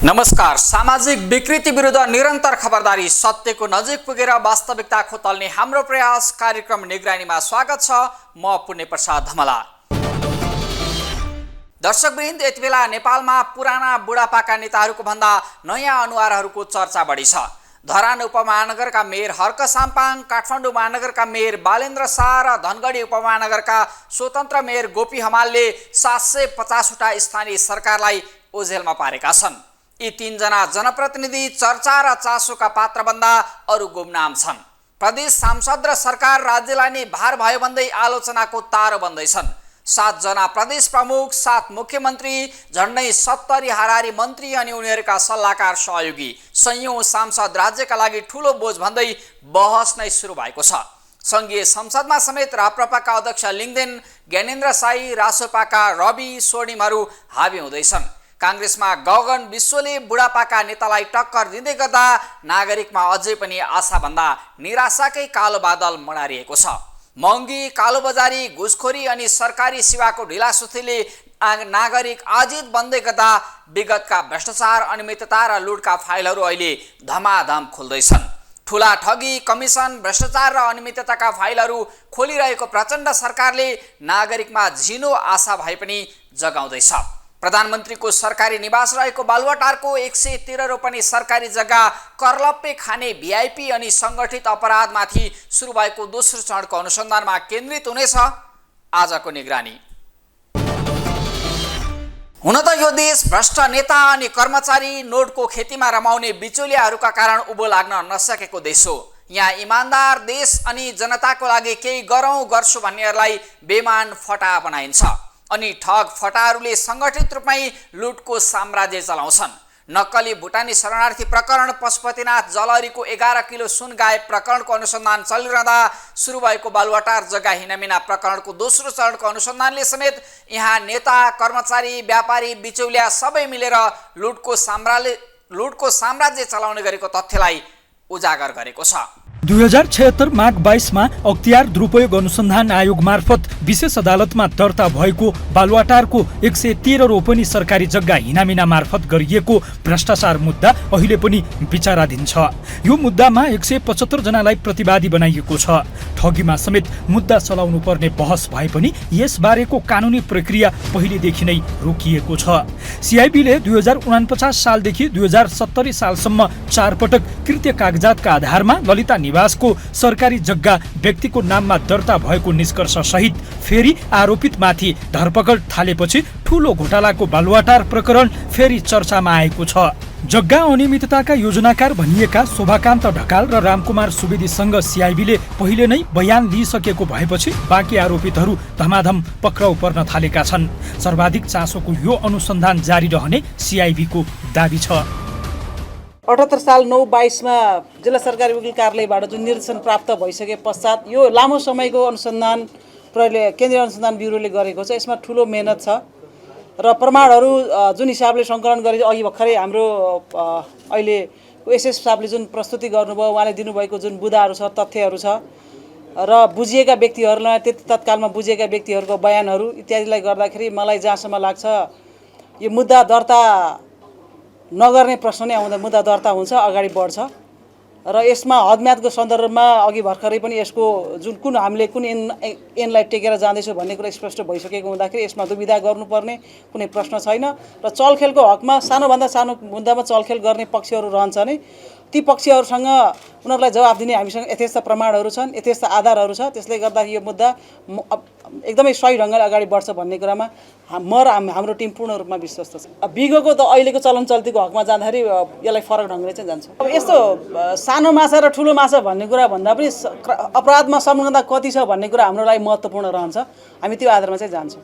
नमस्कार। सामाजिक विकृति विरुद्ध निरन्तर खबरदारी, सत्यको नजिक पुगेर वास्तविकता खोतल्ने हाम्रो प्रयास कार्यक्रम निगरानीमा स्वागत छ। म पुण्य प्रसाद धमला। दर्शकवृन्द, यति बेला नेपालमा पुराना बुढापाका नेताहरूको भन्दा नयाँ अनुहारहरूको चर्चा बढी छ। धरान उपमहानगरका मेयर हर्क साम्पाङ, काठमाडौँ महानगरका मेयर बालेन्द्र शाह र धनगढी उपमहानगरका स्वतन्त्र मेयर गोपी हमालले 750 वटा स्थानीय सरकारलाई ओझेलमा पारेका छन्। यी तीनजना जनप्रतिनिधि चर्चा र चासोका पात्रभन्दा अरू गुमनाम छन्। प्रदेश सांसद र सरकार राज्यलाई नै भार भयो भन्दै आलोचनाको तारो बन्दैछन्। 7 जना प्रदेश प्रमुख, 7 मुख्यमन्त्री, झन्डै 70 हाराहारी मन्त्री अनि उनीहरूका सल्लाहकार सहयोगी, सयौं सांसद राज्यका लागि ठूलो बोझ भन्दै बहस नै सुरु भएको छ। संघीय संसदमा समेत राप्रपाका अध्यक्ष लिङदेन, ज्ञानेन्द्र साई, रासोपाका रवि, स्वर्णिमहरू हावी हुँदैछन्। कांग्रेसमा गगन विश्वले बुढापाका नेतालाई टक्कर दिँदै गर्दा नागरिकमा अझै पनि आशाभन्दा निराशाकै कालो बादल मडारिएको छ। महँगी, कालोबजारी, घुसखोरी अनि सरकारी सेवाको ढिलासुस्तीले नागरिक आजित बन्दै गर्दा विगतका भ्रष्टाचार, अनियमितता र लुटका फाइलहरू अहिले धमाधम खुल्दैछन्। ठूला ठगी, कमिसन, भ्रष्टाचार र अनियमितताका फाइलहरू खोलिरहेको प्रचण्ड सरकारले नागरिकमा झिनो आशा भए पनि जगाउँदैछ। प्रधानमन्त्रीको सरकारी निवास रहेको बालुवाटारको 113 रोपनी सरकारी जग्गा करलप्पे खाने भिआइपी अनि सङ्गठित अपराधमाथि सुरु भएको दोस्रो चरणको अनुसन्धानमा केन्द्रित हुनेछ आजको निगरानी। हुन त यो देश भ्रष्ट नेता अनि कर्मचारी, नोटको खेतीमा रमाउने बिचौलियाहरूका कारण उभो लाग्न नसकेको देश हो। यहाँ इमान्दार देश अनि जनताको लागि केही गरौँ गर्छु भन्नेहरूलाई बेमान फटा बनाइन्छ अनि ठग फटाहरूले सङ्गठित रूपमै लुटको साम्राज्य चलाउँछन्। नक्कली भुटानी शरणार्थी प्रकरण, पशुपतिनाथ जलहरीको 11 किलो सुन गायब प्रकरणको अनुसन्धान चलिरहँदा सुरु भएको बालुवाटार जग्गा हिनामिना प्रकरणको दोस्रो चरणको अनुसन्धानले समेत यहाँ नेता, कर्मचारी, व्यापारी, बिचौलिया सबै मिलेर लुटको साम्राज्य चलाउने गरेको तथ्यलाई उजागर गरेको छ। 2076 माघ 22 मा अख्तियार दुरुपयोग अनुसन्धान आयोग मार्फत विशेष अदालतमा दर्ता भएको बालुवाटारको 113 रोपनी सरकारी जग्गा हिनामिना मार्फत गरिएको भ्रष्टाचार मुद्दा अहिले पनि विचाराधीन छ। यो मुद्दामा 175 जनालाई प्रतिवादी बनाइएको छ। ठगीमा समेत मुद्दा चलाउनु पर्ने बहस भए पनि यसबारेको कानुनी प्रक्रिया पहिलेदेखि नै रोकिएको छ। सिआइबीले 2049 सालदेखि 2070 सालसम्म 4 पटक कृत्य कागजातका आधारमा ललिता निवासको सरकारी जग्गा व्यक्तिको नाममा दर्ता भएको निष्कर्ष सहित फेरि आरोपितमाथि धरपकड थालेपछि ठूलो घोटालाको बालुवाटार प्रकरण फेरि चर्चामा आएको छ। जग्गा अनियमितताका योजनाकार भनिएका शोभाकान्त ढकाल र रामकुमार सुवेदीसँग सिआइबीले पहिले नै बयान लिइसकेको भएपछि बाँकी आरोपितहरू धमाधम पक्राउ पर्न थालेका छन्। सर्वाधिक चासोको यो अनुसन्धान जारी रहने सिआइबीको दाबी छ। 78 साल 9/22 मा जिल्ला सरकारी वकिल कार्यालयबाट जुन निर्देशन प्राप्त भइसके पश्चात यो लामो समयको अनुसन्धान केन्द्रीय अनुसन्धान ब्युरोले गरेको छ। यसमा ठुलो मेहनत छ र प्रमाणहरू जुन हिसाबले सङ्कलन गरे अघि भर्खरै हाम्रो अहिले एसएस साहबले जुन प्रस्तुति गर्नुभयो, उहाँले दिनुभएको जुन बुदाहरू छ, तथ्यहरू छ र बुझिएका व्यक्तिहरूलाई तत्कालमा बुझिएका व्यक्तिहरूको बयानहरू इत्यादिलाई गर्दाखेरि मलाई जहाँसम्म लाग्छ यो मुद्दा दर्ता नगर्ने प्रश्न नै आउँदा मुद्दा दर्ता हुन्छ, अगाडि बढ्छ र यसमा हदम्यादको सन्दर्भमा अघि भर्खरै पनि यसको कुन हामीले कुन ऐनलाई टेकेर जाँदैछौँ भन्ने कुरा स्पष्ट भइसकेको हुँदाखेरि यसमा दुविधा गर्नुपर्ने कुनै प्रश्न छैन र चलखेलको हकमा सानोभन्दा सानो मुद्दामा चलखेल गर्ने पक्षहरू रहन्छ नै। ती पक्षहरूसँग उनीहरूलाई जवाफ दिने हामीसँग यथेष्ट प्रमाणहरू छन्, यथेष्ट आधारहरू छ। त्यसले गर्दा यो मुद्दा एकदमै सही ढङ्गले अगाडि बढ्छ भन्ने कुरामा म र हाम्रो टिम पूर्ण रूपमा विश्वस्त छ। बिगोको त अहिलेको चलन चल्तीको हकमा जाँदाखेरि यसलाई फरक ढङ्गले चाहिँ जान्छ। अब यस्तो सानो माछा र ठुलो माछा भन्ने कुरा भन्दा पनि अपराधमा संलग्नता कति छ भन्ने कुरा हाम्रो लागि महत्त्वपूर्ण रहन्छ। हामी त्यो आधारमा चाहिँ जान्छौँ।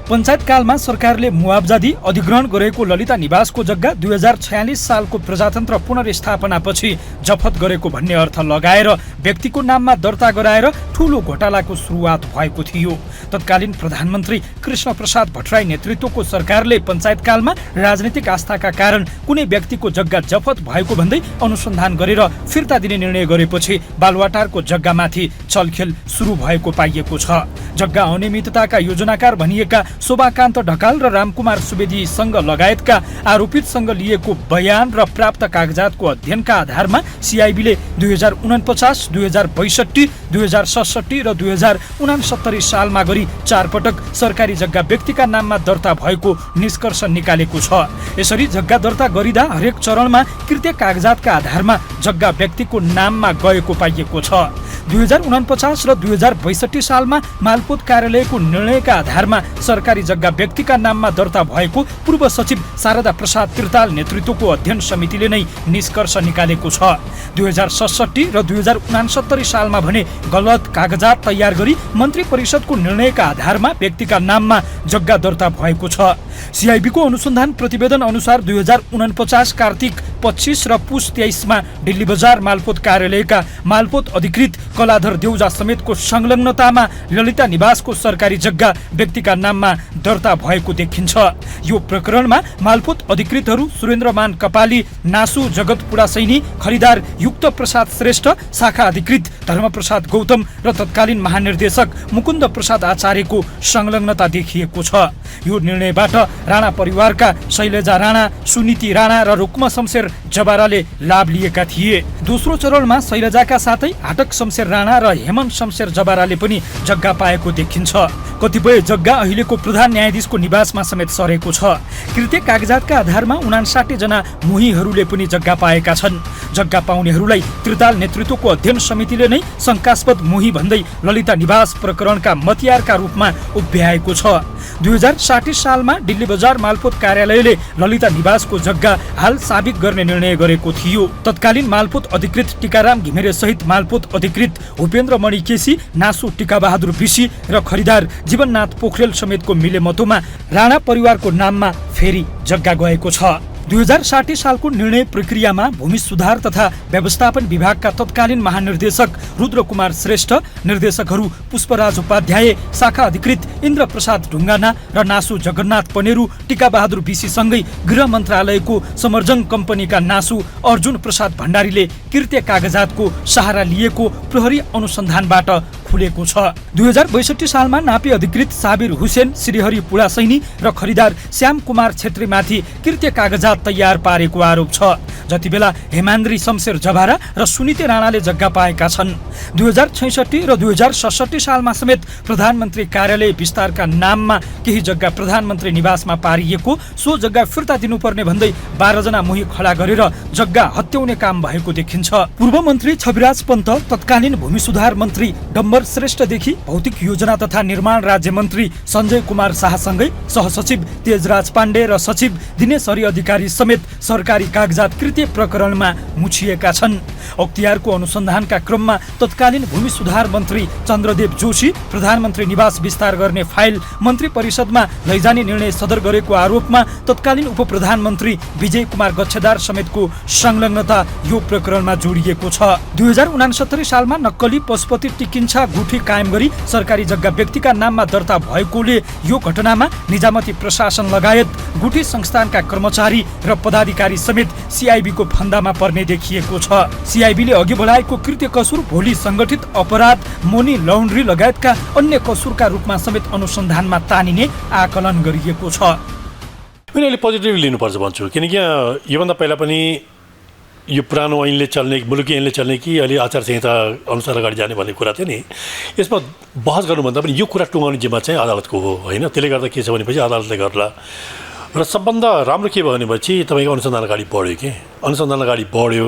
पञ्चायतकालमा सरकारले मुआब्जा दिई अधिग्रहण गरेको ललिता निवासको जग्गा 2046 सालको प्रजातन्त्र पुनर्स्थापनापछि जफत गरेको भन्ने अर्थ लगाएर व्यक्तिको नाममा दर्ता गराएर ठूलो घोटालाको सुरुवात भएको थियो। तत्कालीन प्रधानमन्त्री कृष्ण प्रसाद भट्टराई नेतृत्वको सरकारले पञ्चायतकालमा राजनीतिक आस्थाका कारण कुनै व्यक्तिको जग्गा जफत भएको भन्दै अनुसन्धान गरेर फिर्ता दिने निर्णय गरेपछि बालुवाटारको जग्गामाथि चलखेल सुरु भएको पाइएको छ। जग्गा अनियमितताका योजनाकार भनिएका शोभाकान्त ढकाल र रामकुमार सुवेदीसँग लगायतका आरोपितसँग लिएको बयान र प्राप्त कागजातको अध्ययनका आधारमा सिआइबीले 2049, 2062, 2067 र 2069 सालमा गरी 4 पटक सरकारी जग्गा व्यक्तिका नाममा दर्ता भएको निष्कर्ष निकालेको छ। यसरी जग्गा दर्ता गरिँदा हरेक चरणमा कृत्य कागजातका आधारमा जग्गा व्यक्तिको नाममा गएको पाइएको छ। 2049 र 2062 सालमा मालपोत कार्यालयको निर्णयका आधारमा सरकारी जग्गा व्यक्तिका नाममा दर्ता भएको पूर्व सचिव शारदा प्रसाद त्रिताल नेतृत्वको अध्ययन समितिले नै निष्कर्ष निकालेको छ। 2067 र 2069 सालमा भने गलत कागजात तयार गरी मन्त्री परिषदको निर्णयका आधारमा व्यक्तिका नाममा जग्गा दर्ता भएको छ। सिआइबीको अनुसन्धान प्रतिवेदन अनुसार 2049 कार्तिक 25 र पुस 23 मा दिल्ली बजार मालपोत कार्यालयका मालपोत अधिकृत कलाधर देउजा समेतको संलग्नतामा ललिता निवासको सरकारी जग्गा व्यक्तिका नाममा दर्ता भएको देखिन्छ। यो प्रकरणमा मालपोत अधिकृतहरू सुरेन्द्रमान कपाली, नासु जगत पुडासैनी, खरिदार युक्त प्रसाद श्रेष्ठ, शाखा अधिकृत धर्मप्रसाद गौतम र तत्कालीन महानिर्देशक मुकुन्द प्रसाद आचार्यको संलग्नता देखिएको छ। यो निर्णयबाट राणा परिवारका शैलजा राणा, सुनीति राणा र रुक्म शमशेर जबाराले लाभ लिएका थिए। दोस्रो चरणमा शैलजाका साथै हाटक शमशेर राणा र हेमन्त शमशेर जबाराले पनि जग्गा पाएको देखिन्छ। कतिपय जग्गा अहिलेको प्रधान न्यायाधीशको निवासमा समेत सरेको छ। कृत्य कागजातका आधारमा 59 जना मोहीहरूले पनि जग्गा पाएका छन्। जग्गा पाउनेहरूलाई त्रिताल नेतृत्वको अध्ययन समितिले नै शङ्कास्पद मोही भन्दै ललिता निवास प्रकरणका मतियारका रूपमा उभ्याएको छ। 2060 सालमा दिल्ली बजार मालपोत कार्यालयले ललिता निवासको जग्गा हाल साबिक गर्ने निर्णय गरेको थियो। तत्कालीन मालपोत अधिकृत टिकाराम घिमिरे सहित मालपोत अधिकृत उपेन्द्र मणि केसी, नासु टिकाबहादुर बिसी र खरिदार जीवननाथ पोखरेल समेतको मिलेमतोमा राणा परिवारको नाममा फेरि जग्गा गएको छ। 2060 सालको निर्णय प्रक्रियामा भूमि सुधार तथा व्यवस्थापन विभागका तत्कालीन महानिर्देशक रुद्रकुमार श्रेष्ठ, निर्देशकहरू पुष्पराज उपाध्याय, शाखा अधिकृत इन्द्र प्रसाद ढुङ्गाना र नासु जगन्नाथ पनेरू, टिकाबहादुर बिसीसँगै गृह मन्त्रालयको समर्जङ कम्पनीका नासु अर्जुन प्रसाद भण्डारीले कृत्य कागजातको सहारा लिएको प्रहरी अनुसन्धानबाट खुलेको छ। 2062 सालमा नापी अधिकृत साबिर हुसेन, श्रीहरि पुडासैनी र खरिदार श्याम कुमार छेत्रीमाथि कृत्य कागजात तयार पारेको आरोप छ। जति बेला हेमान्द्री शमशेर जबारा र सुनीति राणाले जग्गा पाएका छन्। 2066 र 2067 सालमा समेत प्रधानमन्त्री कार्यालय विस्तारका नाममा केही जग्गा प्रधानमन्त्री निवासमा पारिएको, सो जग्गा फिर्ता दिनुपर्ने भन्दै 12 जना मोही खडा गरेर जग्गा हत्याउने काम भएको देखिन्छ। पूर्व मन्त्री छविराज पन्त, तत्कालीन भूमि सुधार मन्त्री डम्बर श्रेष्ठदेखि भौतिक योजना तथा निर्माण राज्य मन्त्री सञ्जय कुमार शाहसँगै सहसचिव तेजराज पाण्डे र सचिव दिनेश हरि अधिकारी समेत सरकारी कागजात कृत्य प्रकरणमा मुछिएका छन्। अख्तियारको अनुसन्धानका क्रममा तत्कालीन भूमि सुधार मन्त्री चन्द्रदेव जोशी प्रधानमन्त्री निवास विस्तार गर्ने फाइल मन्त्री परिषदमा लैजाने निर्णय सदर गरेको आरोपमा तत्कालीन उप प्रधानमन्त्री विजय कुमार गच्छेदार समेतको संलग्नता यो प्रकरणमा जोडिएको छ। 2069 सालमा नक्कली पशुपति टिकिन्छा गुठी कायम गरी सरकारी जग्गा व्यक्तिका नाममा दर्ता भएकोले यो घटनामा निजामती प्रशासन लगायत गुठी संस्थानका कर्मचारी र पदाधिकारी समेत सिआइबीको फन्दामा पर्ने देखिएको छ। सिआइबीले अघि बढाएको कृत्य कसुर भोलि संगठित अपराध, मनी लन्ड्री लगायतका अन्य कसुरका रूपमा समेत अनुसन्धानमा तानिने आकलन गरिएको छ। मैले अहिले पोजिटिभ लिनुपर्छ भन्छु, किनकि योभन्दा पहिला पनि यो पुरानो ऐनले चल्ने, मुलुकी ऐनले चल्ने कि अहिले आचार संहिता अनुसार अगाडि जाने भन्ने कुरा थियो नि, यसमा बहस गर्नुभन्दा पनि यो कुरा टुङ्गाउने जिम्मा चाहिँ अदालतको हो होइन। त्यसले गर्दा के छ भनेपछि अदालतले गर्ला र सबभन्दा राम्रो के भयो भनेपछि तपाईँको अनुसन्धान अगाडि बढ्यो कि अनुसन्धान अगाडि बढ्यो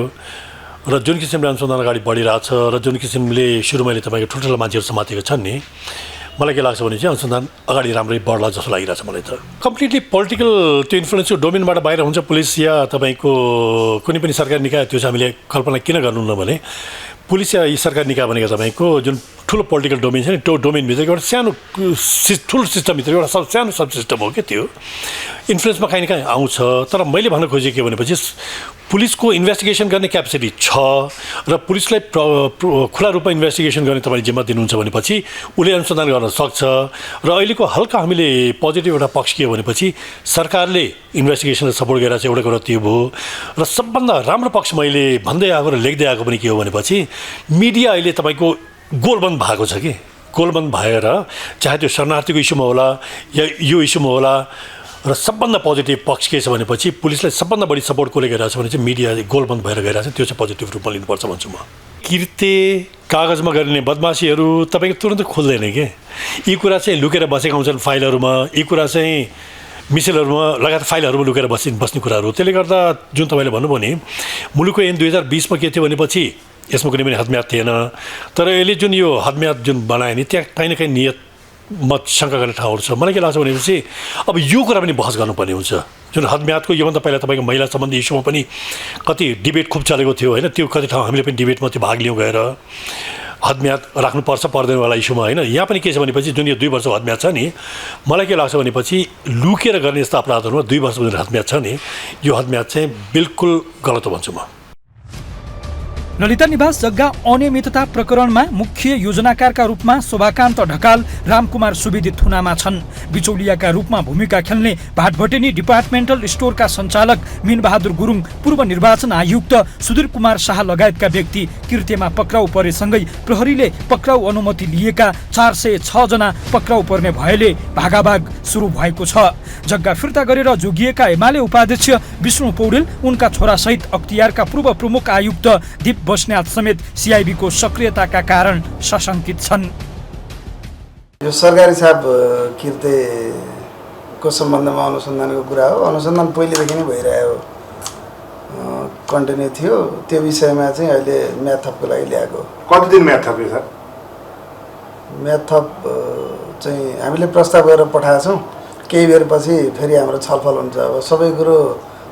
र जुन किसिमले अनुसन्धान अगाडि बढिरहेछ र जुन किसिमले सुरुमा तपाईँको ठुल्ठुला मान्छेहरू समातेको छन् नि, मलाई के लाग्छ भने चाहिँ अनुसन्धान अगाडि राम्रै बढ्ला जस्तो लागिरहेछ मलाई त। कम्प्लिटली पोलिटिकल त्यो इन्फ्लुएन्सको डोमेनबाट बाहिर हुन्छ पुलिस या तपाईँको कुनै पनि सरकारी निकाय, त्यो चाहिँ हामीले कल्पना किन गर्नु न भने पुलिस या सरकारी निकाय भनेको तपाईँको जुन ठुलो पोलिटिकल डोमेन छ नि, त्यो डोमेनभित्र एउटा सानो ठुलो सिस्टमभित्र एउटा सानो सब सिस्टम हो क्या, त्यो इन्फ्लुएन्समा काहीँ न काहीँ आउँछ। तर मैले भन्न खोजेँ के भनेपछि पुलिसको इन्भेस्टिगेसन गर्ने क्यापेसिटी छ र पुलिसलाई खुला रूपमा इन्भेस्टिगेसन गर्ने तपाईँले जिम्मा दिनुहुन्छ भनेपछि उसले अनुसन्धान गर्न सक्छ। र अहिलेको हल्का हामीले पोजिटिभ एउटा पक्ष के हो भनेपछि सरकारले इन्भेस्टिगेसनलाई सपोर्ट गरेर चाहिँ एउटा कुरा त्यो भयो। र सबभन्दा राम्रो पक्ष मैले भन्दै आएको र लेख्दै आएको पनि के हो भनेपछि मिडिया अहिले तपाईँको गोलबन्द भएको छ कि गोलबन्द भएर चाहे त्यो शरणार्थीको इस्युमा होला या यो इस्युमा होला र सबभन्दा पोजिटिभ पक्ष के छ भनेपछि पुलिसलाई सबभन्दा बढी सपोर्ट कसले गरिरहेको छ भने चाहिँ मिडिया गोलबन्द भएर गइरहेको छ। त्यो चाहिँ पोजिटिभ रूपमा लिनुपर्छ भन्छु म। कृत्य कागजमा गरिने बदमासीहरू तपाईँको तुरन्त खुल्दैन के। यी कुरा चाहिँ लुकेर बसेका हुन्छन् फाइलहरूमा, यी कुरा चाहिँ मिसेलहरूमा लगायत फाइलहरूमा लुकेर बस्ने कुराहरू। त्यसले गर्दा जुन तपाईँले भन्नुभयो नि मुलुकको ऐन 2020मा के थियो भनेपछि यसमा कुनै पनि हदम्याद थिएन। तर यसले जुन यो हदम्याद जुन बनायो नि त्यहाँ काहीँ न काहीँ नियत म शङ्का गर्ने ठाउँहरू छ। मलाई के लाग्छ भनेपछि अब यो कुरा पनि बहस गर्नुपर्ने हुन्छ। जुन हदम्यादको योभन्दा पहिला तपाईँको महिला सम्बन्धी इस्युमा पनि कति डिबेट खुब चलेको थियो होइन, त्यो कति ठाउँ हामीले पनि डिबेटमा त्यो भाग लियौँ गएर हदम्याद राख्नुपर्छ पर्दैन वाला इस्युमा होइन। यहाँ पनि के छ भनेपछि जुन यो 2 वर्षको हदम्याद छ नि, मलाई के लाग्छ भनेपछि लुकेर गर्ने यस्ता अपराधहरूमा 2 वर्षको जुन हदम्याद छ नि, यो हदम्याद चाहिँ बिल्कुल गलत हो भन्छु म। ललिता निवास जग्गा अनियमितता प्रकरणमा मुख्य योजनाकारका रूपमा शोभाकान्त ढकाल, रामकुमार सुवेदी थुनामा छन्। बिचौलियाका रूपमा भूमिका खेल्ने भाटभटेनी डिपार्टमेन्टल स्टोरका सञ्चालक मीनबहादुर गुरुङ, पूर्व निर्वाचन आयुक्त सुधीर कुमार शाह लगायतका व्यक्ति कृत्यमा पक्राउ परेसँगै प्रहरीले पक्राउ अनुमति लिएका 406 जना पक्राउ पर्ने भएले भागाभाग सुरु भएको छ। जग्गा फिर्ता गरेर जोगिएका एमाले उपाध्यक्ष विष्णु पौडेल, उनका छोरासहित अख्तियारका पूर्व प्रमुख आयुक्त दीप बस्नेत समेत सिआइबीको सक्रियताका कारण सशङ्कित छन्। यो सरकारी छाप कृत्यको सम्बन्धमा अनुसन्धानको कुरा हो। अनुसन्धान पहिलेदेखि नै भइरहेको कन्टिन्यू थियो। त्यो विषयमा चाहिँ अहिले म्याद थपको लागि ल्याएको। कति दिन म्याद थप्यो सर? म्याद थप चाहिँ हामीले प्रस्ताव गरेर पठाएको छौँ। केही बेरपछि फेरि हाम्रो छलफल हुन्छ। अब सबै कुरो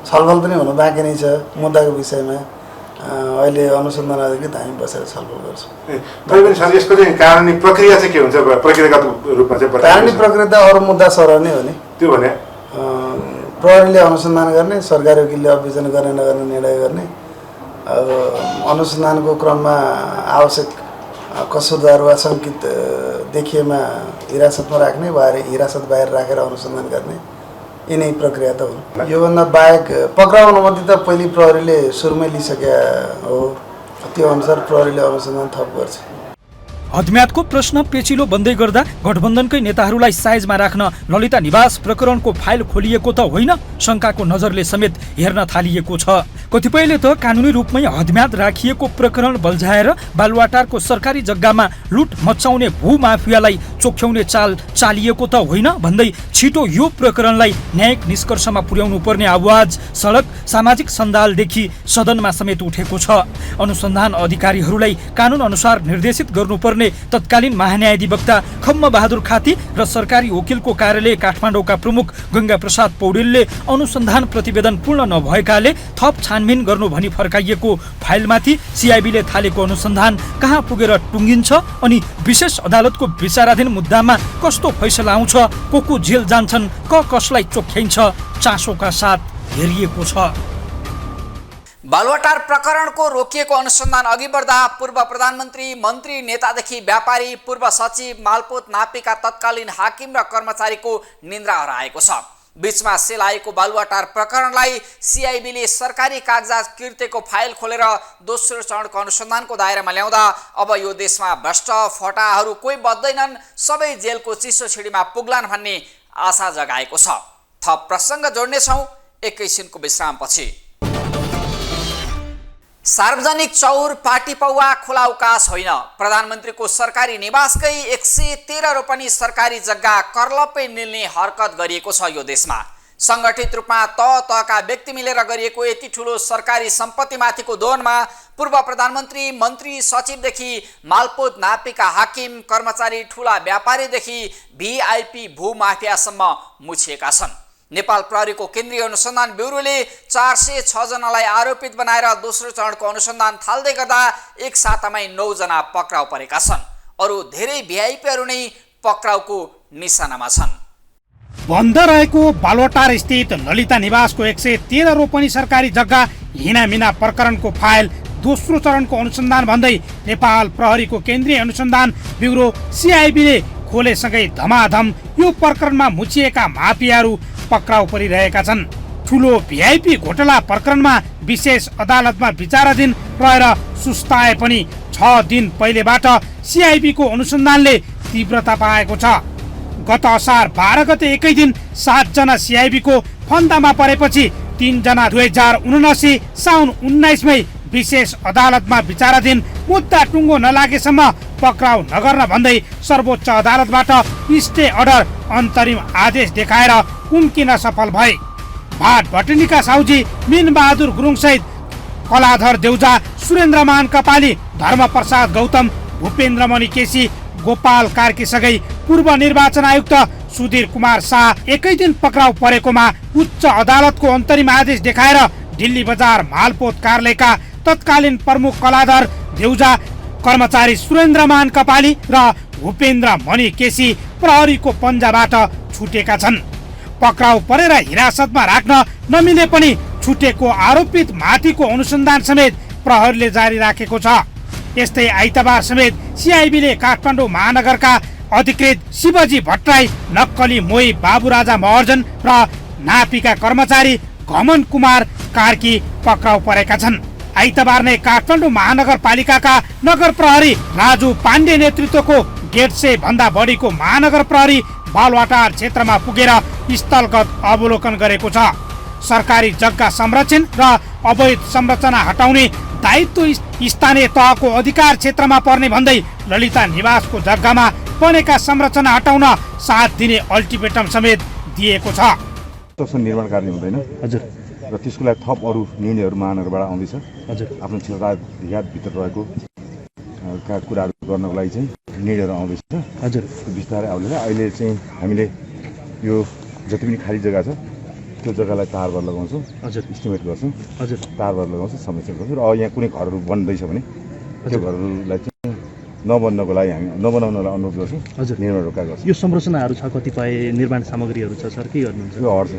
छलफल पनि हुनु बाँकी नै छ। मुद्दाको विषयमा अहिले अनुसन्धान अधिकृत हामी बसेर छलफल गर्छौँ। तैपनि सर यसको चाहिँ कानुनी प्रक्रिया चाहिँ के हुन्छ? प्रक्रियागत रूपमा चाहिँ कानुनी प्रक्रिया त अरू मुद्दा सरह नै हो नि। त्यो भने प्रहरीले अनुसन्धान गर्ने, सरकारी वकिलले अभियोजन गर्ने नगर्ने निर्णय गर्ने। अब अनुसन्धानको क्रममा आवश्यक कसुरदार वा शङ्कित देखिएमा हिरासतमा राख्ने वा हिरासत बाहिर राखेर अनुसन्धान गर्ने, यिनै प्रक्रिया त हुन्। योभन्दा बाहेक पक्राउ अनुमति त पहिले प्रहरीले सुरुमै लिइसकेका हो। त्यो अनुसार प्रहरीले अनुसन्धान थप गर्छ। हदम्यादको प्रश्न पेचिलो बन्दै गर्दा गठबन्धनकै नेताहरूलाई साइजमा राख्न ललिता निवास प्रकरणको फाइल खोलिएको त होइन, शङ्काको नजरले समेत हेर्न थालिएको छ। कतिपयले त कानुनी रूपमै हदम्याद राखिएको प्रकरण बल्झाएर बालुवाटारको सरकारी जग्गामा लुट मचाउने भूमाफियालाई चोख्याउने चाल चालिएको त होइन भन्दै छिटो यो प्रकरणलाई न्यायिक निष्कर्षमा पुर्याउनु पर्ने आवाज सडक, सामाजिक सञ्जालदेखि सदनमा समेत उठेको छ। अनुसन्धान अधिकारीहरूलाई कानुन अनुसार निर्देशित गर्नुपर्ने तत्कालीन महान्यायाधिवक्ता खम्म बहादुर खाती र सरकारी वकिलको कार्यालय काठमाडौँका प्रमुख गंगा प्रसाद पौडेलले अनुसन्धान प्रतिवेदन पूर्ण नभएकाले थप छानबिन गर्नु भनी फर्काइएको फाइलमाथि सिआइबीले थालेको अनुसन्धान कहाँ पुगेर टुङ्गिन्छ अनि विशेष अदालतको विचाराधीन मुद्दामा कस्तो फैसला आउँछ, को जेल जान्छन्, कसलाई चोख्याइन्छ, चासोका साथ हेरिएको छ। बालुवाटार प्रकरणको रोकिएको अनुसन्धान अघि बढ्दा पूर्व प्रधानमन्त्री, मन्त्री, नेतादेखि व्यापारी, पूर्व सचिव, मालपोत नापीका तत्कालीन हाकिम र कर्मचारीको निन्द्रा हराएको छ। बीचमा सेलाएको बालुवाटार प्रकरणलाई सिआइबीले सरकारी कागजात कृत्यको फाइल खोलेर दोस्रो चरणको अनुसन्धानको दायरामा ल्याउँदा अब यो देशमा भ्रष्ट फटाहरू कोही बच्दैनन्, सबै जेलको चिसो छिडीमा पुग्लान् भन्ने आशा जगाएको छ। थप प्रसङ्ग जोड्नेछौँ एकैछिनको विश्रामपछि। सार्वजनिक चौर, पार्टी पौवा खुला अवकाश होइन। प्रधानमन्त्रीको सरकारी निवासकै 113 रोपनी सरकारी जग्गा करलपै निल्ने हरकत गरिएको छ यो देशमा। सङ्गठित रूपमा तहका व्यक्ति मिलेर गरिएको यति ठुलो सरकारी सम्पत्तिमाथिको दोहनमा पूर्व प्रधानमन्त्री, मन्त्री, सचिवदेखि मालपोत नापीका हाकिम, कर्मचारी, ठुला व्यापारीदेखि भिआइपी भूमाफियासम्म मुछिएका छन्। नेपाल प्रहरीको केन्द्रीय अनुसन्धान ब्युरोले 406 जनालाई आरोपित बनाएर दोस्रो चरणको अनुसन्धान थाल्दै गर्दा एक सातामै 9 जना पक्राउ परेका छन्। अरू धेरै भिआइपीहरू नै पक्राउको निशानामा छन्। बन्द रहेको बालुवाटार स्थित ललिता निवासको 113 रोपनी सरकारी जग्गा हिनामिना प्रकरणको फाइल दोस्रो चरणको अनुसन्धान भन्दै नेपाल प्रहरीको केन्द्रीय अनुसन्धान ब्युरो सिआइबीले खोलेसँगै धमाधम यो प्रकरणमा मुछिएका माफियाहरू पक्राउ परिरहेका छन्। ठुलो भिआइपी घोटाला प्रकरणमा विशेष अदालतमा विचाराधीन रहेर सुस्ताए पनि 6 दिन पहिलेबाट सिआइबीको अनुसन्धानले तीव्रता पाएको छ। गत असार 12 गते एकै दिन 7 जना सिआइबीको फन्दामा परेपछि 3 जना 2079 साउन 19 मै विशेष अदालतमा विचाराधीन मुद्दा टुङ्गो नलागेसम्म पक्राउ नगर्न भन्दै सर्वोच्च अदालतबाट स्टे अर्डर अन्तरिम आदेश देखाएर उम्किन सफल भए। भाट भट्टनीका साउजी मिनबहादुर गुरुङ सहित कलाधर देउजा, सुरेन्द्रमान कपाली, धर्मप्रसाद गौतम, भूपेन्द्रमणि केसी, गोपाल कार्की सँगै पूर्व निर्वाचन आयुक्त सुधीर कुमार शाह एकै दिन पक्राउ परेकोमा उच्च अदालतको अन्तरिम आदेश देखाएर दिल्ली बजार मालपोत कार्यालयका तत्कालीन प्रमुख कलाधर देउजा, कर्मचारी सुरेन्द्रमान कपाली र भूपेन्द्रमणि केसी प्रहरीको पन्जाबाट छुटेका छन्। पक्राउ परेर हिरासतमा राख्न नमिले पनि छुटेको आरोपित माथिको अनुसन्धान समेत प्रहरीले जारी राखेको छ। यस्तै आइतबार समेत सिआइबीले काठमाडौँ महानगरका अधिकृत शिवजी भट्टराई, नक्कली मोही बाबुराजा महर्जन र नापीका कर्मचारी घमन कुमार कार्की पक्राउ परेका छन्। आइतबार नै काठमाडौँ महानगरपालिकाका नगर प्रहरी राजु पाण्डे नेतृत्वको 150 भन्दा बढीको महानगर प्रहरी बालुवाटार क्षेत्रमा पुगेर स्थलगत अवलोकन गरेको छ। सरकारी जग्गा संरक्षण र अवैध संरचना हटाउने दायित्व स्थानीय तहको अधिकार क्षेत्रमा पर्ने भन्दै ललिता निवासको जग्गामा बनेका संरचना हटाउन 7 दिने अल्टिमेटम समेत दिएको छ। निर्माण कार्य हुँदैन हजुर, र त्यसको लागि थप अरू निर्णयहरू महानगरबाट आउँदैछ हजुर। आफ्नो क्षेत्रभित्र रहेको कुराहरू गर्नको लागि चाहिँ निर्णयहरू आउँदैछ हजुर। बिस्तारै आउँदैछ। अहिले चाहिँ हामीले यो जति पनि खाली जग्गा छ त्यो जग्गालाई तारबार लगाउँछौँ हजुर, इस्टिमेट गर्छौँ हजुर, तारबार लगाउँछौँ, समीक्षा गर्छौँ। र यहाँ कुनै घरहरू बन्दैछ भने त्यो घरहरूलाई चाहिँ नबन्नको लागि हामी नबनाउनलाई अनुरोध गर्छौँ हजुर, निर्माण रोका गर्छौँ। यो संरचनाहरू छ, कतिपय निर्माण सामग्रीहरू छ सर, के गर्नुहुन्छ? यो हट्छ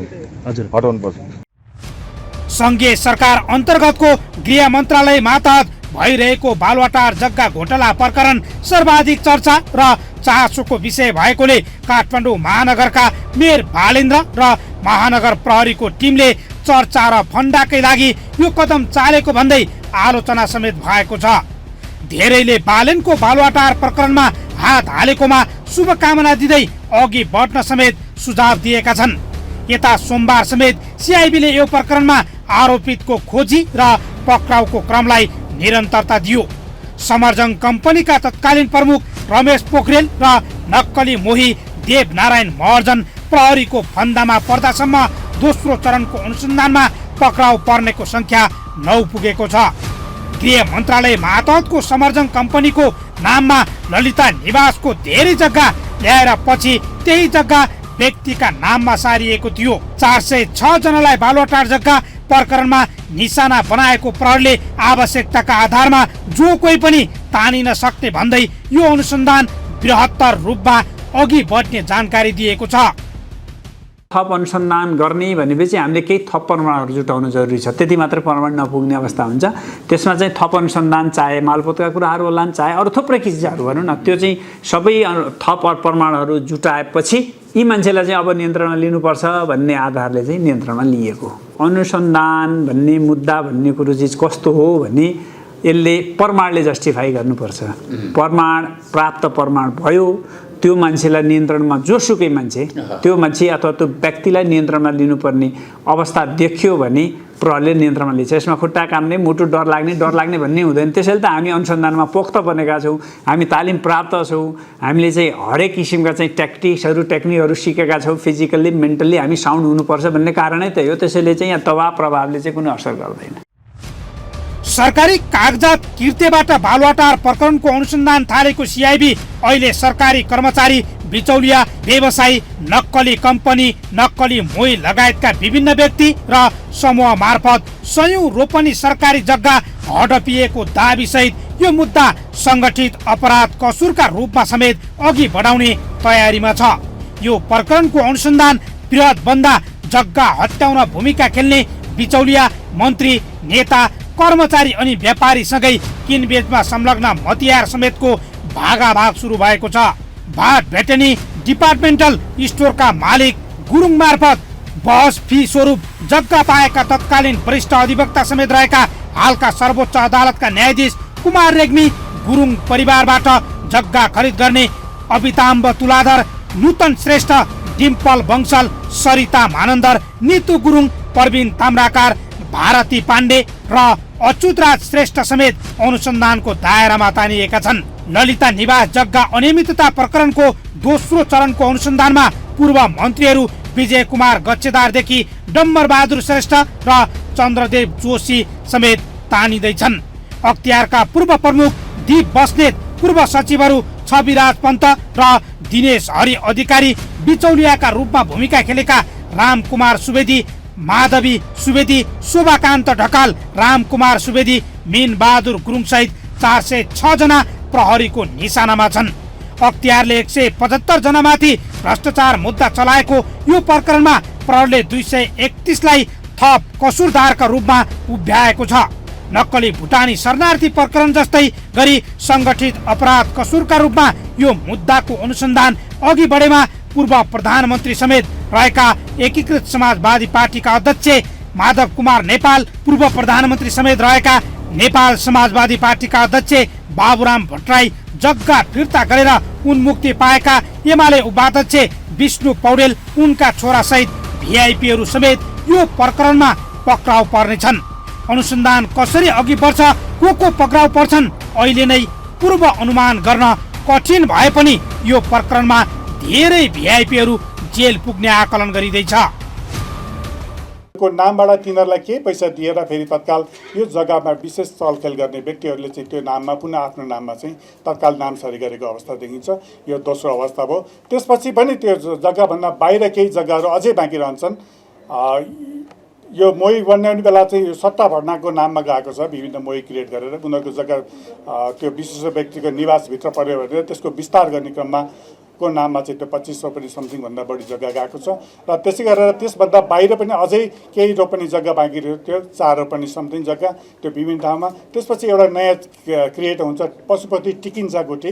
हजुर, हटाउनु पर्छ। सङ्घीय सरकार अन्तर्गतको गृह मन्त्रालय मातहत भइरहेको बालुवाटार जग्गा घोटाला प्रकरण सर्वाधिक चर्चा र चासोको विषय भएकोले काठमाडौँ महानगरका मेयर बालेन्द्र र महानगर प्रहरीको टिमले चर्चा र फन्डाकै लागि यो कदम चालेको भन्दै आलोचना समेत भएको छ। धेरैले बालेनको बालुवाटार प्रकरणमा हात हालेकोमा शुभकामना दिँदै अघि बढ्न समेत सुझाव दिएका छन्। यता सोमबार समेत सिआइबीले यो प्रकरणमा आरोपितको खोजी र पक्राउको क्रमलाई निरन्तरता दियो। समर्जङ कम्पनीका तत्कालीन प्रमुख रमेश पोखरेल र नक्कली मोही देव नारायण महर्जन प्रहरीको फन्दामा पर्दासम्म दोस्रो चरणको अनुसन्धानमा पक्राउ पर्नेको संख्या 9 पुगेको छ। गृह मन्त्रालय मातहतको समर्जङ कम्पनीको नाममा ललिता निवासको धेरै जग्गा ल्याएर पछि त्यही जग्गा व्यक्तिका नाममा सारिएको थियो। 406 जनालाई बालुवाटार जग्गा प्रकरणमा निशाना बनाएको प्रहरीले आवश्यकताका आधारमा जो कोही पनि तानिन सक्ने भन्दै यो अनुसन्धान बृहत्तर रूपमा अघि बढ्ने जानकारी दिएको छ। थप अनुसन्धान गर्ने भनेपछि हामीले केही थप प्रमाणहरू जुटाउनु जरुरी छ। त्यति मात्र प्रमाण नपुग्ने अवस्था हुन्छ। त्यसमा चाहिँ थप अनुसन्धान चाहे मालपोतका कुराहरू होलान्, चाहे अरू थुप्रै चिजहरू भनौँ न, त्यो चाहिँ सबै थप प्रमाणहरू जुटाएपछि यी मान्छेलाई चाहिँ अब नियन्त्रणमा लिनुपर्छ भन्ने आधारले चाहिँ नियन्त्रणमा लिएको। अनुसन्धान भन्ने मुद्दा भन्ने कुरो चाहिँ कस्तो हो भने यसले प्रमाणले जस्टिफाई गर्नुपर्छ। प्रमाण प्राप्त प्रमाण भयो, त्यो मान्छेलाई नियन्त्रणमा जोसुकै मान्छे त्यो मान्छे अथवा त्यो व्यक्तिलाई नियन्त्रणमा लिनुपर्ने अवस्था देखियो भने प्रहरीले नियन्त्रणमा लिन्छ। यसमा खुट्टा काम्ने, मुटु डर लाग्ने भन्ने हुँदैन। त्यसैले त हामी अनुसन्धानमा पोख्त बनेका छौँ, हामी तालिम प्राप्त छौँ, हामीले चाहिँ हरेक किसिमका चाहिँ टेक्निकहरू सिकेका छौँ। फिजिकल्ली मेन्टल्ली हामी साउन्ड हुनुपर्छ भन्ने कारणै त्यही हो। त्यसैले चाहिँ यहाँ दबाव प्रभावले चाहिँ कुनै असर गर्दैन। सरकारी कागजात किर्तेबाट बालुवाटार प्रकरणको अनुसन्धान थालेको सिआइबी अहिले सरकारी कर्मचारी, बिचौलिया, व्यवसायी, नक्कली कम्पनी, नक्कली मोही लगायतका विभिन्न व्यक्ति र समूह मार्फत सयौं रोपनी सरकारी जग्गा हडपिएको दाबी सहित यो मुद्दा संगठित अपराध कसुरका रूपमा समेत अघि बढाउने तयारीमा छ। यो प्रकरणको अनुसन्धान बृहत भन्दा जग्गा हत्याउन भूमिका खेल्ने बिचौलिया, मन्त्री, नेता, कर्मचारी अनि व्यापारीसँगै किनबेचमा संलग्न मतियार समेतको भागाभाग सुरु भएको छ। भाट भेटेनी डिपार्टमेन्टल स्टोरका मालिक गुरुङ मार्फत बहस फी स्वरूप जग्गा पाएका तत्कालीन वरिष्ठ अधिवक्ता समेत रहेका हालका सर्वोच्च अदालतका न्यायाधीश कुमार रेग्मी गुरुङ परिवारबाट जग्गा खरिद गर्ने अभिताम्ब तुलाधर, नूतन श्रेष्ठ, डिम्पल बंसल, सरिता मानन्दर, नितु गुरुङ, प्रवीण ताम्राकार, भारती पाण्डे र अच्युतराज श्रेष्ठ समेत अनुसन्धानको दायरामा तानिएका छन्। ललिता निवास जग्गा अनियमितता प्रकरणको दोस्रो चरणको अनुसन्धानमा पूर्व मन्त्रीहरू विजय कुमार गच्छेदारदेखि डम्बर बहादुर श्रेष्ठ र चन्द्रदेव जोशी समेत तानिँदैछन्। अख्तियारका पूर्व प्रमुख दीप बस्नेत, पूर्व सचिवहरू छविराज पन्त र दिनेश हरि अधिकारी, बिचौलियाका रूपमा भूमिका खेलेका रामकुमार सुवेदी, माधवी सुवेदी, शोभाकान्त ढकाल, रामकुमार सुवेदी, मीन बहादुर गुरुङ सहित 406 जना प्रहरीको निशानामा छन्। अख्तियारले 175 जनामाथि भ्रष्टाचार मुद्दा चलाएको यो प्रकरणमा प्रहरीले 231लाई थप कसुरदारका रूपमा उभ्याएको छ। नक्कली भुटानी शरणार्थी प्रकरण जस्तै गरी संगठित अपराध कसुरका रूपमा यो मुद्दाको अनुसन्धान अघि बढेमा पूर्व प्रधानमन्त्री समेत रहेका एकीकृत समाजवादी पार्टीका अध्यक्ष माधव कुमार नेपाल, पूर्व प्रधानमन्त्री समेत रहेका नेपाल समाजवादी पार्टीका अध्यक्ष बाबुराम भट्टराई, जग्गा फिर्ता गरेर उन्मुक्ति पाएका एमाले उपाध्यक्ष विष्णु पौडेल, उनका छोरा सहित भिआइपीहरू समेत यो प्रकरणमा पक्राउ पर्नेछन्। अनुसन्धान कसरी अघि बढ्छ, को पक्राउ पर्छन्, अहिले नै पूर्व अनुमान गर्न कठिन भए पनि यो प्रकरणमा धेरै भिआइपीहरू जेल पुग्ने आकलन गरिँदैछ। को नामबाट तिनीहरूलाई केही पैसा दिएर फेरि तत्काल यो जग्गामा विशेष चलखेल गर्ने व्यक्तिहरूले चाहिँ त्यो नाममा पुनः आफ्नो नाममा चाहिँ तत्काल नाम सरी गरेको अवस्था देखिन्छ। यो दोस्रो अवस्था भयो। त्यसपछि पनि त्यो जग्गाभन्दा बाहिर केही जग्गाहरू अझै बाँकी रहन्छन्। यो मोही बन्ने बेला चाहिँ यो सट्टा भर्नाको नाममा गएको छ। विभिन्न मोही क्रिएट गरेर उनीहरूको जग्गा त्यो विशिष्ट व्यक्तिको निवासभित्र पर्यो भनेर त्यसको विस्तार गर्ने क्रममा को नाममा चाहिँ त्यो 2500 पनि समथिङभन्दा बढी जग्गा गएको छ। र त्यसै गरेर त्यसभन्दा बाहिर पनि अझै केही रोपनी जग्गा बाँकी रह्यो, त्यो 4 रोपनी समथिङ जग्गा त्यो विभिन्न ठाउँमा। त्यसपछि एउटा नयाँ क्रिएट हुन्छ पशुपति टिकिन्चा गुठी।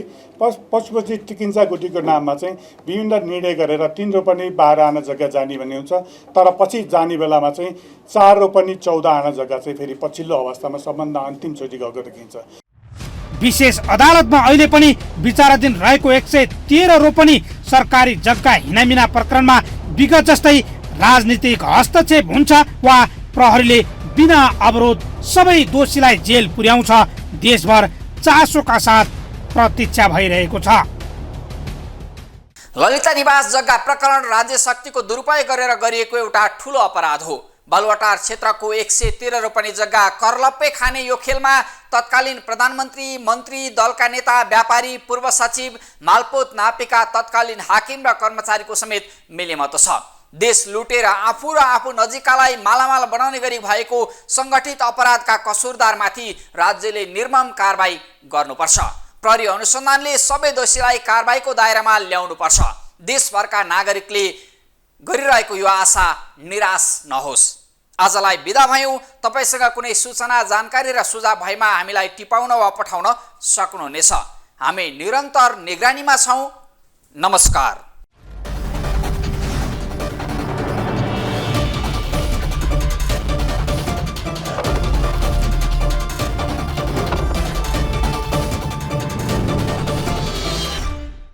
पशुपति टिकिन्चा गुठीको नाममा चाहिँ विभिन्न निर्णय गरेर 3 रोपनी 12 आना जग्गा जाने भन्ने हुन्छ। तर पछि जाने बेलामा चाहिँ 4 रोपनी 14 आना जग्गा चाहिँ फेरि पछिल्लो अवस्थामा सबभन्दा अन्तिमचोटि गएको देखिन्छ। विशेष अदालतमा अहिले पनि विचाराधीन रहेको 113 रोपनी सरकारी जग्गा हिनामिना प्रकरणमा विगत जस्तै राजनीतिक हस्तक्षेप हुन्छ वा प्रहरीले बिना अवरोध सबै दोषीलाई जेल पुर्याउँछ, देशभर चासोका साथ प्रतीक्षा भइरहेको छ। ललिता निवास जग्गा प्रकरण राज्य शक्तिको दुरुपयोग गरेर गरिएको एउटा ठूलो अपराध हो। बालुवाटार क्षेत्रको 113 रोपनी जग्गा करलप्पे खाने यो खेलमा तत्कालीन प्रधानमन्त्री, मन्त्री, दलका नेता, व्यापारी, पूर्व सचिव, मालपोत नापेका तत्कालीन हाकिम र कर्मचारीको समेत मिलेमतो छ। देश लुटेर आफू र आफू नजिकलाई मालामाल बनाउने गरी भएको संगठित अपराधका कसुरदारमाथि राज्यले निर्मम कारबाही गर्नुपर्छ। प्रहरी अनुसन्धानले सबै दोषीलाई कारबाहीको दायरामा ल्याउनुपर्छ। देशभरका नागरिकले गरिरहेको यो आशा निराश नहोस्। आजलाई बिदा भयौँ। तपाईसँग कुनै सूचना, जानकारी र सुझाव भएमा हामीलाई टिपाउन वा पठाउन सक्नुहुनेछ। हामी निरन्तर निगरानीमा छौँ। नमस्कार।